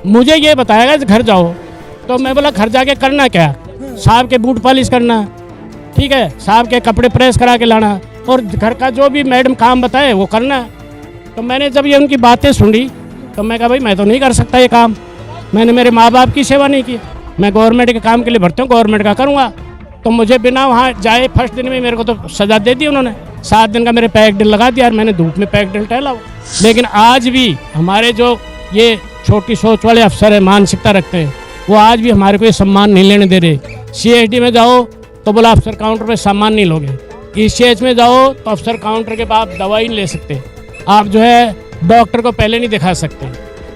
मुझे ये बताया गया घर जाओ, तो मैं बोला घर जाके करना क्या, साहब के बूट पॉलिश करना, ठीक है, साहब के कपड़े प्रेस करा के लाना और घर का जो भी मैडम काम बताए वो करना। तो मैंने जब ये उनकी बातें सुनी तो मैं कहा भाई मैं तो नहीं कर सकता ये काम, मैंने मेरे माँ बाप की सेवा नहीं की, मैं गवर्नमेंट के काम के लिए भर्ती हूँ, गवर्नमेंट का करूँगा। तो मुझे बिना वहाँ जाए फर्स्ट दिन में मेरे को तो सज़ा दे दी उन्होंने, 7 दिन का मेरे पैक डिल लगा दिया और मैंने धूप में पैक डिल टहला। लेकिन आज भी हमारे जो ये छोटी सोच वाले अफसर है, मानसिकता रखते हैं, वो आज भी हमारे को ये सम्मान नहीं लेने दे रहे। CHD में जाओ तो बोला अफसर काउंटर पे सामान नहीं लोगे, ECH में जाओ तो अफसर काउंटर के बाद दवाई नहीं ले सकते, आप जो है डॉक्टर को पहले नहीं दिखा सकते।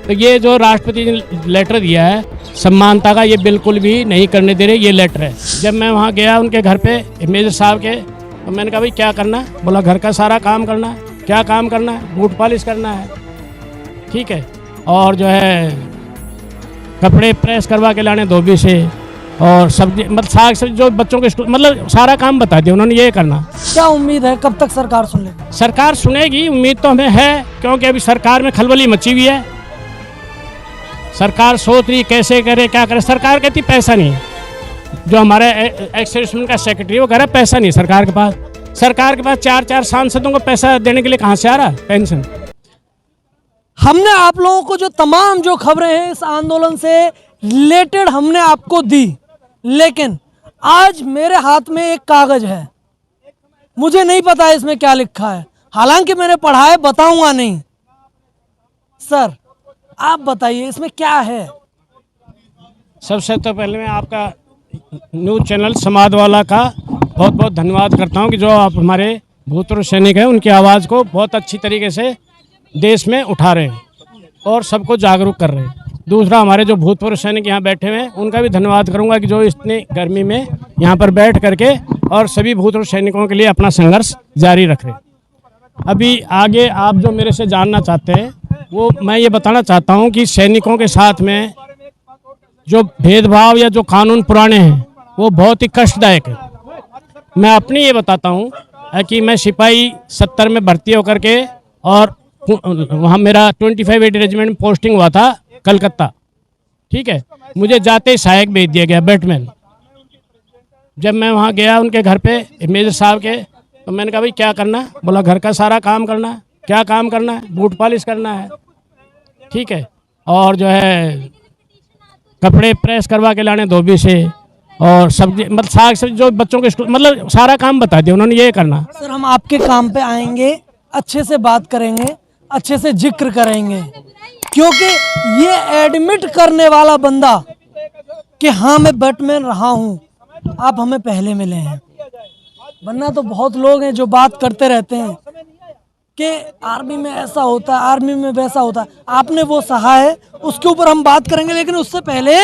तो ये जो राष्ट्रपति ने लेटर दिया है सम्मानता का, ये बिल्कुल भी नहीं करने दे रहे, ये लेटर है। जब मैं वहाँ गया उनके घर पे मेजर साहब के, तो मैंने कहा भाई क्या करना है, बोला घर का सारा काम करना है। क्या काम करना है, बूट पॉलिश करना है, ठीक है, और जो है कपड़े प्रेस करवा के लाने धोबी से, और सब्जी मतलब साग सब्जी जो बच्चों के मतलब सारा काम बता दिया उन्होंने, ये करना। क्या उम्मीद है कब तक सरकार सुन लेगी? सरकार सुनेगी, उम्मीद तो हमें है, क्योंकि अभी सरकार में खलबली मची हुई है। सरकार सोच रही कैसे करे क्या करे, सरकार कहती पैसा नहीं है। जो हमारे एक्स-सर्विसमैन का सेक्रेटरी वो कह रहा है पैसा नहीं सरकार के पास। सरकार के पास 4-4 सांसदों को पैसा देने के लिए कहाँ से आ रहा है पेंशन। हमने आप लोगों को जो तमाम जो खबरें हैं इस आंदोलन से रिलेटेड हमने आपको दी, लेकिन आज मेरे हाथ में एक कागज है, मुझे नहीं पता इसमें क्या लिखा है, हालांकि मैंने पढ़ा है, बताऊंगा नहीं। सर आप बताइए इसमें क्या है? सबसे तो पहले मैं आपका न्यूज़ चैनल समाज वाला का बहुत बहुत धन्यवाद करता हूं कि जो आप हमारे भूतपूर्व सैनिक हैं उनकी आवाज़ को बहुत अच्छी तरीके से देश में उठा रहे हैं और सबको जागरूक कर रहे हैं। दूसरा, हमारे जो भूतपूर्व सैनिक यहाँ बैठे हुए हैं उनका भी धन्यवाद करूँगा कि जो इतनी गर्मी में यहाँ पर बैठ करके और सभी भूतपूर्व सैनिकों के लिए अपना संघर्ष जारी रख रहे हैं। अभी आगे आप जो मेरे से जानना चाहते हैं वो मैं ये बताना चाहता हूँ कि सैनिकों के साथ में जो भेदभाव या जो कानून पुराने हैं वो बहुत ही कष्टदायक है। मैं अपनी ये बताता हूँ कि मैं सिपाही 70 में भर्ती होकर के और वहाँ मेरा 2580 रेजिमेंट में पोस्टिंग हुआ था कलकत्ता, ठीक है, मुझे जाते ही सहायक भेज दिया गया बैटमैन। जब मैं वहाँ गया उनके घर पे मेजर साहब के, तो मैंने कहा भाई क्या करना है, बोला घर का सारा काम करना है। क्या काम करना है, बूट पॉलिश करना है, ठीक है, और जो है कपड़े प्रेस करवा के लाने धोबी से, और सब्जी मतलब साग सब्जी जो बच्चों के मतलब सारा काम बता दिया उन्होंने, ये करना। सर हम आपके काम पे आएंगे, अच्छे से बात करेंगे, अच्छे से जिक्र करेंगे, क्योंकि ये एडमिट करने वाला बंदा कि हाँ मैं बैटमैन रहा हूँ, आप हमें पहले मिले हैं। वरना तो बहुत लोग हैं जो बात करते रहते हैं कि आर्मी में ऐसा होता है, आर्मी में वैसा होता है, आपने वो सहा है, उसके ऊपर हम बात करेंगे। लेकिन उससे पहले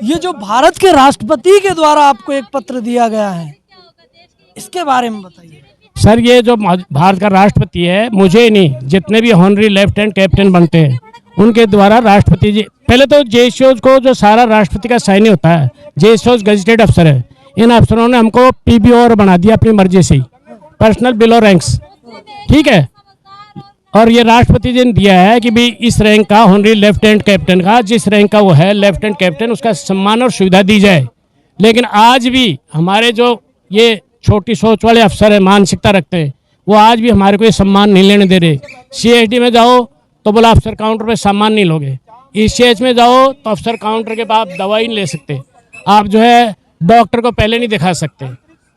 ये जो भारत के राष्ट्रपति के द्वारा आपको एक पत्र दिया गया है, इसके बारे में बताइए। सर ये जो भारत का राष्ट्रपति है, मुझे नहीं, जितने भी ऑनरी लेफ्टिनेंट कैप्टन बनते हैं उनके द्वारा राष्ट्रपति जी, पहले तो JSOs को जो सारा राष्ट्रपति का साइन होता है, JSOs गजेटेड अफसर है, इन अफसरों ने हमको PBO बना दिया अपनी मर्जी से ही, पर्सनल बिलो रैंक्स, ठीक है। और ये राष्ट्रपति जी ने दिया है कि भाई इस रैंक का ऑनरी लेफ्टिनेंट कैप्टन का, जिस रैंक का वो है लेफ्टिनेंट कैप्टन, उसका सम्मान और सुविधा दी जाए। लेकिन आज भी हमारे जो ये छोटी सोच वाले अफसर है, मानसिकता रखते हैं, वो आज भी हमारे को ये सम्मान नहीं लेने दे रहे। CHD में जाओ तो बोला अफसर काउंटर पे सामान नहीं लोगे, ECH में जाओ तो अफसर काउंटर के बाद दवाई नहीं ले सकते, आप जो है डॉक्टर को पहले नहीं दिखा सकते।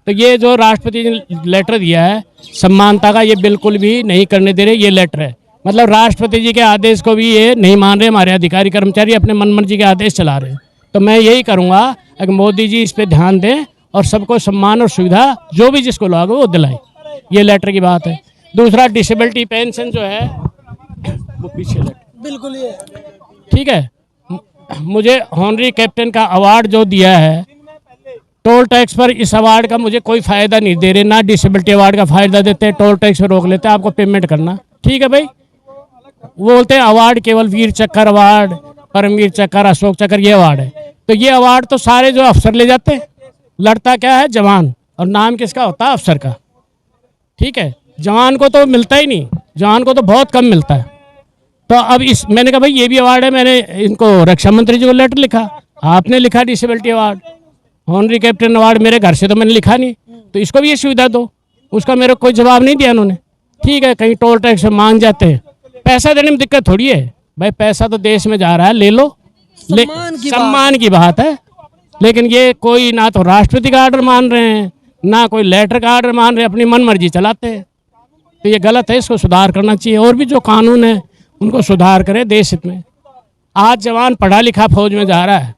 तो ये जो राष्ट्रपति ने लेटर दिया है सम्मानता का, ये बिल्कुल भी नहीं करने दे रहे, ये लेटर है। मतलब राष्ट्रपति जी के आदेश को भी ये नहीं मान रहे, हमारे अधिकारी कर्मचारी अपने मनमर्जी के आदेश चला रहे हैं। तो मैं यही करूँगा कि मोदी जी इस पर ध्यान दें और सबको सम्मान और सुविधा जो भी जिसको लागू वो दिलाए, ये लेटर की बात है। दूसरा, डिसेबिलिटी पेंशन जो है वो पीछे लेटर, बिल्कुल ये ठीक है, मुझे ऑनरी कैप्टन का अवार्ड जो दिया है, टोल टैक्स पर इस अवार्ड का मुझे कोई फ़ायदा नहीं दे रहे, ना डिसेबिलिटी अवार्ड का फ़ायदा देते हैं, टोल टैक्स पर रोक लेते हैं, आपको पेमेंट करना, ठीक है भाई। वो बोलते हैं अवार्ड केवल वीर चक्कर अवार्ड, परमवीर चक्कर, अशोक चक्कर, ये अवार्ड है। तो ये अवार्ड तो सारे जो अफसर ले जाते हैं, लड़ता क्या है जवान, और नाम किसका होता है, अफसर का, ठीक है। जवान को तो मिलता ही नहीं, जवान को तो बहुत कम मिलता है। तो अब इस मैंने कहा भाई ये भी अवार्ड है, मैंने इनको रक्षा मंत्री जी को लेटर लिखा, आपने लिखा disability award, honorary captain award, मेरे घर से तो मैंने लिखा नहीं, तो इसको भी ये सुविधा दो। उसका मेरे को कोई जवाब नहीं दिया उन्होंने। ठीक है, कहीं टोल टैक्स मांग जाते हैं, पैसा देने में दिक्कत थोड़ी है भाई, पैसा तो देश में जा रहा है, ले लो, सम्मान की बात है। लेकिन ये कोई ना तो राष्ट्रपति का आर्डर मान रहे हैं, ना कोई लेटर का आर्डर मान रहे हैं, अपनी मन मर्जी चलाते हैं। तो ये गलत है, इसको सुधार करना चाहिए। और भी जो कानून है उनको सुधार करे देश हित में। आज जवान पढ़ा लिखा फौज में जा रहा है,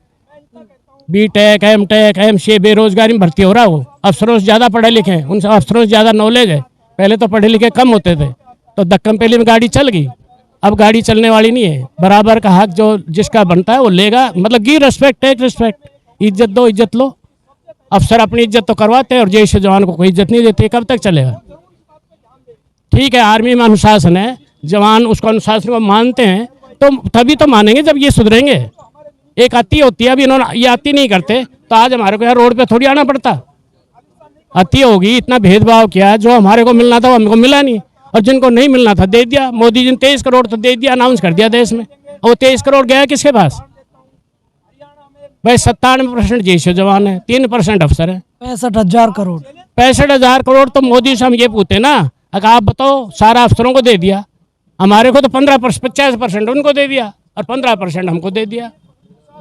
बीटेक, एमटेक, एमसीए, बेरोजगारी में भर्ती हो रहा है। वो अफसरों से ज़्यादा पढ़े लिखे हैं, उनसे अफसरों से ज़्यादा नॉलेज है। पहले तो पढ़े लिखे कम होते थे, तो दक्कन पहले में गाड़ी चल गई, अब गाड़ी चलने वाली नहीं है। बराबर का हक जो जिसका बनता है वो लेगा, मतलब गिव रिस्पेक्ट, टेक रिस्पेक्ट, इज्जत दो, इज्जत लो। अफसर अपनी इज्जत तो करवाते हैं और जैसे जवान को कोई इज्जत नहीं देते, कब तक चलेगा? ठीक है, आर्मी में अनुशासन है, जवान उसको अनुशासन को मानते हैं, तो तभी तो मानेंगे जब ये सुधरेंगे। एक अति होती है, अभी इन्होंने ये अति नहीं करते तो आज हमारे को यहाँ रोड पे थोड़ी आना पड़ता। अति होगी, इतना भेदभाव किया, जो हमारे को मिलना था वो हमको मिला नहीं, और जिनको नहीं मिलना था दे दिया। मोदी जी ने 23 करोड़ तो दे दिया, अनाउंस कर दिया देश में, और वो 23 करोड़ गया किसके पास? भाई 97% जैसे जवान है, 3% अफसर है। 65,000 करोड़। 65,000 करोड़ तो मोदी से हम ये पूछते ना, अगर आप बताओ सारा अफसरों को दे दिया, हमारे को तो 50% उनको दे दिया और 15% हमको दे दिया।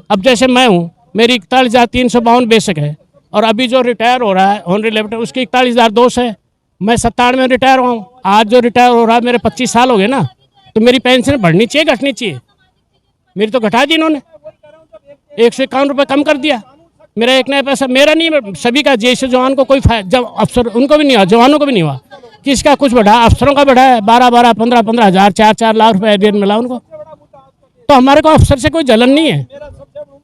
अब जैसे मैं हूँ, मेरी 41,352 बेसिक है, और अभी जो रिटायर हो रहा है ऑनरी लेफ्टिनेंट उसकी 41,200 है। मैं 97 में रिटायर हुआ हूँ, आज जो रिटायर हो रहा है मेरे 25 साल हो गए ना, तो मेरी पेंशन बढ़नी चाहिए घटनी चाहिए? मेरी तो घटा दी इन्होंने, 151 रुपये कम कर दिया। मेरा एक नया पैसा मेरा नहीं, सभी का। जैसे जवान को कोई जब अफसर उनको भी नहीं हुआ, जवानों को भी नहीं हुआ, किसका कुछ बढ़ा? अफसरों का बढ़ा है, 12-12, 15-15 हज़ार, 4-4 लाख रुपए एरियर मिला उनको। तो हमारे को अफसर से कोई जलन नहीं है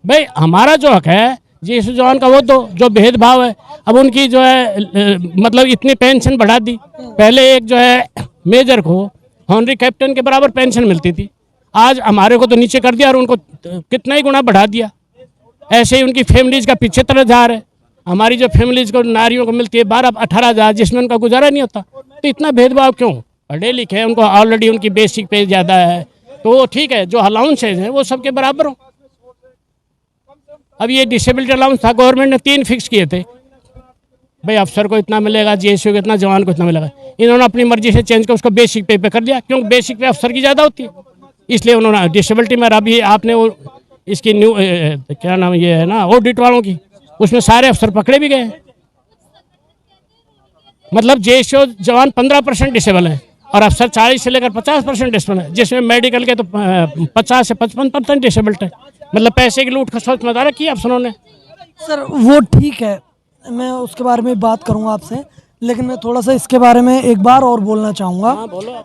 भाई, हमारा जो हक है जैसे जवान का वो दो। जो भेदभाव है, अब उनकी जो है मतलब इतनी पेंशन बढ़ा दी। पहले एक जो है मेजर को ऑनरी कैप्टन के बराबर पेंशन मिलती थी, आज हमारे को तो नीचे कर दिया और उनको कितना ही गुना बढ़ा दिया। ऐसे ही उनकी फैमिलीज का पीछे तरह जा रहे। हमारी जो फैमिलीज को नारियों को मिलती है 12-18 हज़ार, जिसमें उनका गुजारा नहीं होता। तो इतना भेदभाव क्यों? पढ़े लिखे उनको ऑलरेडी उनकी बेसिक पे ज़्यादा है, तो ठीक है, जो अलाउंसेज हैं वो सबके बराबर हो। अब ये डिसेबिलिटी अलाउंस था, गवर्नमेंट ने 3 फिक्स किए थे, भाई अफसर को इतना मिलेगा, जीएसयू को इतना, जवान को इतना मिलेगा। इन्होंने अपनी मर्जी से चेंज कर उसको बेसिक पे कर दिया, क्योंकि बेसिक पे अफसर की ज़्यादा होती है, इसलिए उन्होंने डिसेबिलिटी में। अभी आपने वो इसकी न्यू क्या नाम ये है ना, ऑडिट वालों की, उसमें सारे अफसर पकड़े भी गए। मतलब जेएसयू जवान 15% डिसेबल है और अफसर 40 से लेकर 50% डिसेबल है, जिसमें मेडिकल के तो 50 से 55% डिसेबल्ड है। मतलब पैसे की लूट का सोच मजा रखी है अफसरों ने। सर वो ठीक है, मैं उसके बारे में बात करूंगा आपसे, लेकिन मैं थोड़ा सा इसके बारे में एक बार और बोलना चाहूँगा। हाँ बोलो।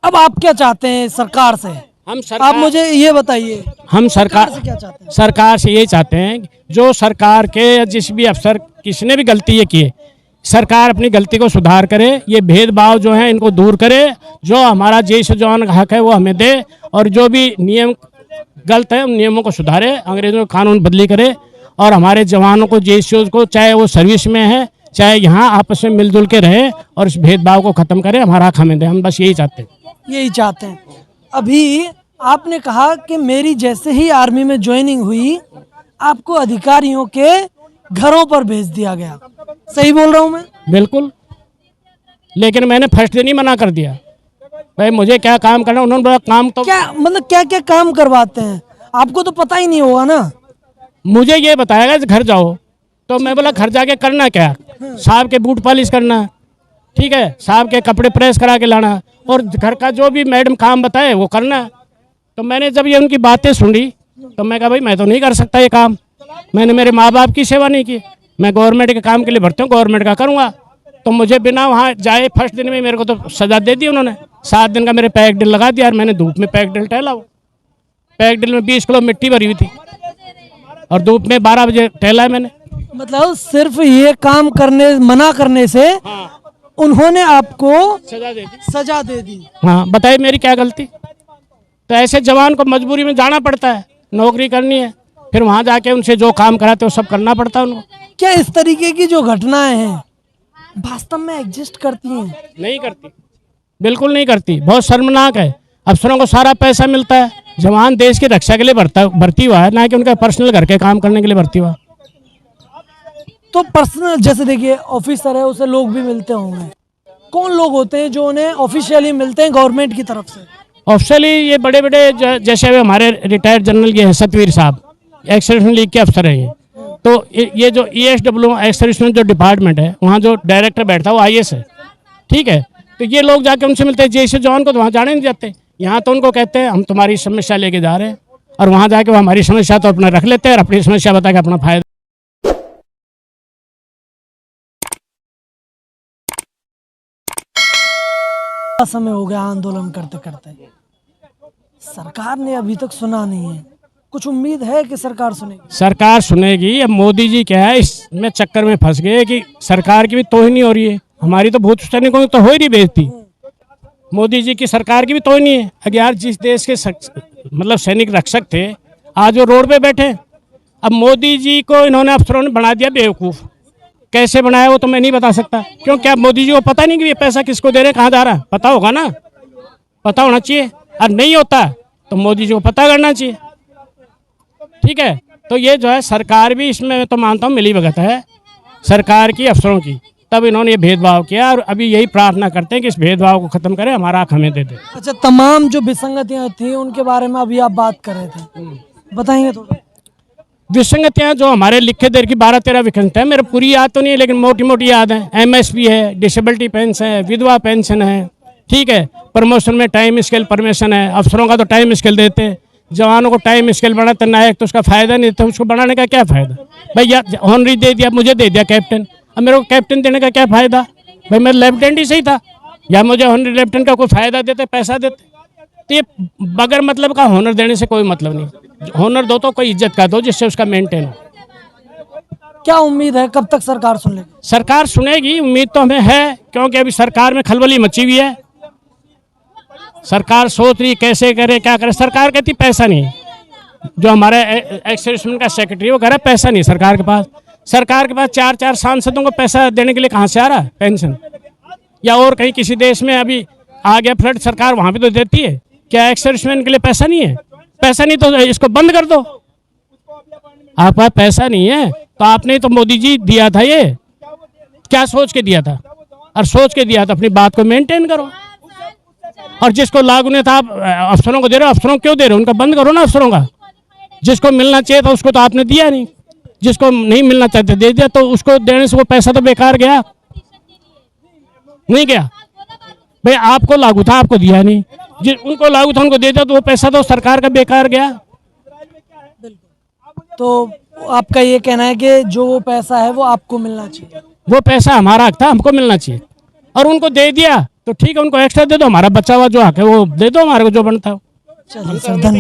अब आप क्या चाहते हैं सरकार से? आप मुझे ये बताइए, हम सरकार से क्या चाहते हैं? सरकार से ये चाहते हैं, जो सरकार के जिस भी अफसर किसने भी गलती ये की है, सरकार अपनी गलती को सुधार करे, ये भेदभाव जो है इनको दूर करे, जो हमारा जैसे जवान का हक है वो हमें दे, और जो भी नियम गलत है उन नियमों को सुधारे, अंग्रेजों का कानून बदली करे, और हमारे जवानों को जैसे को, चाहे वो सर्विस में है चाहे यहाँ, आपस में मिलजुल के रहे और इस भेदभाव को खत्म करे, हमारा हक हमें दे। हम बस यही चाहते हैं। यही चाहते हैं। अभी आपने कहा कि मेरी जैसे ही आर्मी में ज्वाइनिंग हुई, आपको अधिकारियों के घरों पर भेज दिया गया, सही बोल रहा हूँ मैं? बिल्कुल, लेकिन मैंने फर्स्ट दिन ही मना कर दिया, भाई मुझे क्या काम करना। उन्होंने बोला काम तो क्या मतलब क्या क्या काम करवाते हैं? आपको तो पता ही नहीं होगा ना। मुझे ये बताएगा घर जाओ, तो मैं बोला घर जाके करना क्या? साहब के बूट पॉलिश करना, ठीक है, साहब के कपड़े प्रेस करा के लाना, और घर का जो भी मैडम काम बताए वो करना। तो मैंने जब ये उनकी बातें सुनी तो मैं कहा भाई मैं तो नहीं कर सकता ये काम, मैंने मेरे माँ बाप की सेवा नहीं की, मैं गवर्नमेंट के काम के लिए भर्ती हूँ, गवर्नमेंट का करूँगा। तो मुझे बिना वहाँ जाए फर्स्ट दिन में मेरे को तो सजा दे दी उन्होंने, 7 दिन का मेरे पैक डिल लगा दिया, और मैंने धूप में पैक डिल टहला। वो पैक डिल में 20 किलो मिट्टी भरी हुई थी और धूप में 12 बजे टहला है मैंने। मतलब सिर्फ ये काम करने मना करने से उन्होंने आपको सजा दे दी। हाँ बताइए मेरी क्या गलती? तो ऐसे जवान को मजबूरी में जाना पड़ता है, नौकरी करनी है, फिर वहाँ जाके उनसे जो काम कराते वो सब करना पड़ता है उनको। क्या इस तरीके की जो घटनाएं हैं वास्तव में एग्जिस्ट करती हैं? नहीं करती, बिल्कुल नहीं करती, बहुत शर्मनाक है। अफसरों को सारा पैसा मिलता है। जवान देश की रक्षा के लिए भर्ती हुआ है, ना कि उनका पर्सनल घर के काम करने के लिए भर्ती हुआ। तो पर्सनल जैसे देखिए ऑफिसर है, उसे लोग भी मिलते होंगे। कौन लोग होते हैं जो उन्हें ऑफिशियली मिलते हैं गवर्नमेंट की तरफ से? ऑफिशियली ये बड़े बड़े जैसे अभी हमारे रिटायर्ड जनरल ये हैं सतवीर साहब, एक्स सर्विसमैन लीग के अफसर हैं ये। तो ये जो ESW एक्स सर्विसमैन जो डिपार्टमेंट है, वहाँ जो डायरेक्टर बैठता है वो IAS है, ठीक है। तो ये लोग जाके उनसे मिलते हैं। जैसे जवान को तो वहाँ जाने नहीं जाते, यहाँ तो उनको कहते हैं हम तुम्हारी समस्या लेके जा रहे हैं, और वहाँ जाके वो हमारी समस्या तो अपना रख लेते हैं और अपनी समस्या बता के अपना फायदा। समय हो गया आंदोलन करते करते, सरकार ने अभी तक सुना नहीं है। कुछ उम्मीद है कि सरकार सुनेगी? सरकार सुनेगी। अब मोदी जी क्या है, इसमें चक्कर में फंस गए कि सरकार की भी तोहिनी हो रही है, हमारी तो भूत सैनिकों की तो हो ही नहीं बेइज्जती। मोदी जी की सरकार की भी तोहिनी है। अगर यार जिस देश के मतलब सैनिक रक्षक थे, आज वो रोड पे बैठे। अब मोदी जी को इन्होंने अफसरों ने बना दिया बेवकूफ़। कैसे बनाया वो तो मैं नहीं बता सकता, क्यों क्या मोदी जी को पता नहीं कि ये पैसा किसको दे रहे हैं, कहाँ जा रहा है? पता होगा ना, पता होना चाहिए। और नहीं होता तो मोदी जी को पता करना चाहिए, ठीक है। तो ये जो है सरकार भी इसमें मैं तो मानता हूँ मिली भगत है सरकार की, अफसरों की, तब इन्होंने ये भेदभाव किया। और अभी यही प्रार्थना करते हैं कि इस भेदभाव को खत्म करें, हमारा हक हमें दे दे। अच्छा, तमाम जो विसंगतियां थी उनके बारे में अभी आप बात कर रहे थे, बताएंगे थोड़ा? विसंगतियाँ जो हमारे लिखे देर की 12-13 विसंगतियाँ मेरे पूरी याद तो नहीं है, लेकिन मोटी मोटी याद है। MSP है, डिसेबिलिटी पेंशन है, विधवा पेंशन है, ठीक है। प्रमोशन में टाइम स्केल परमिशन है, अफसरों का तो टाइम स्केल देते हैं, जवानों को टाइम स्केल बढ़ाते नायक तो उसका फायदा नहीं देते। उसको बढ़ाने का क्या फायदा भैया? ऑनरी दे दिया, मुझे दे दिया कैप्टन, अब मेरे को कैप्टन देने का क्या फायदा भाई? मैं लेफ्टिनेंट ही सही था, या मुझे ऑनरी लेफ्टिनेंट का कोई फायदा देते, पैसा देते? तो ये बगैर मतलब का हॉनर देने से कोई मतलब नहीं। हॉनर दो तो कोई इज्जत का दो जिससे उसका मेंटेन हो। क्या उम्मीद है कब तक सरकार सुन लेगी? सरकार सुनेगी, उम्मीद तो हमें है, क्योंकि अभी सरकार में खलबली मची हुई है। सरकार सोच रही कैसे करे, क्या करे। सरकार कहती पैसा नहीं। जो हमारे एक्स सर्विसमैन का सेक्रेटरी वो कह रहा है पैसा नहीं सरकार के पास। सरकार के पास 4-4 सांसदों को पैसा देने के लिए कहाँ से आ रहा है पेंशन? या और कहीं किसी देश में अभी आ गया फ्लड, सरकार वहाँ पे तो देती है। क्या एक्स सर्विसमैन के लिए पैसा नहीं है? पैसा नहीं तो इसको बंद कर दो। आपके पास पैसा नहीं है तो आपने तो मोदी जी दिया था, ये क्या सोच के दिया था? और सोच के दिया था अपनी बात को मेंटेन करो। और जिसको लागू नहीं था आप अफसरों को दे रहे हो, अफसरों को क्यों दे रहे हो? उनका बंद करो ना अफसरों का। जिसको मिलना चाहिए था उसको तो आपने दिया नहीं, जिसको नहीं मिलना चाहते दे दिया, तो उसको देने से वो पैसा तो बेकार गया नहीं गया भाई? आपको लागू था, आपको दिया नहीं, उनको लागू था उनको दे दिया, तो वो पैसा तो सरकार का बेकार गया। तो आपका ये कहना है कि जो वो पैसा है वो आपको मिलना चाहिए? वो पैसा हमारा हक था, हमको मिलना चाहिए, और उनको दे दिया तो ठीक है, उनको एक्स्ट्रा दे दो, हमारा बचा हुआ जो हक है वो दे दो, हमारे को जो बनता है। चलिए सर, धन्यवाद।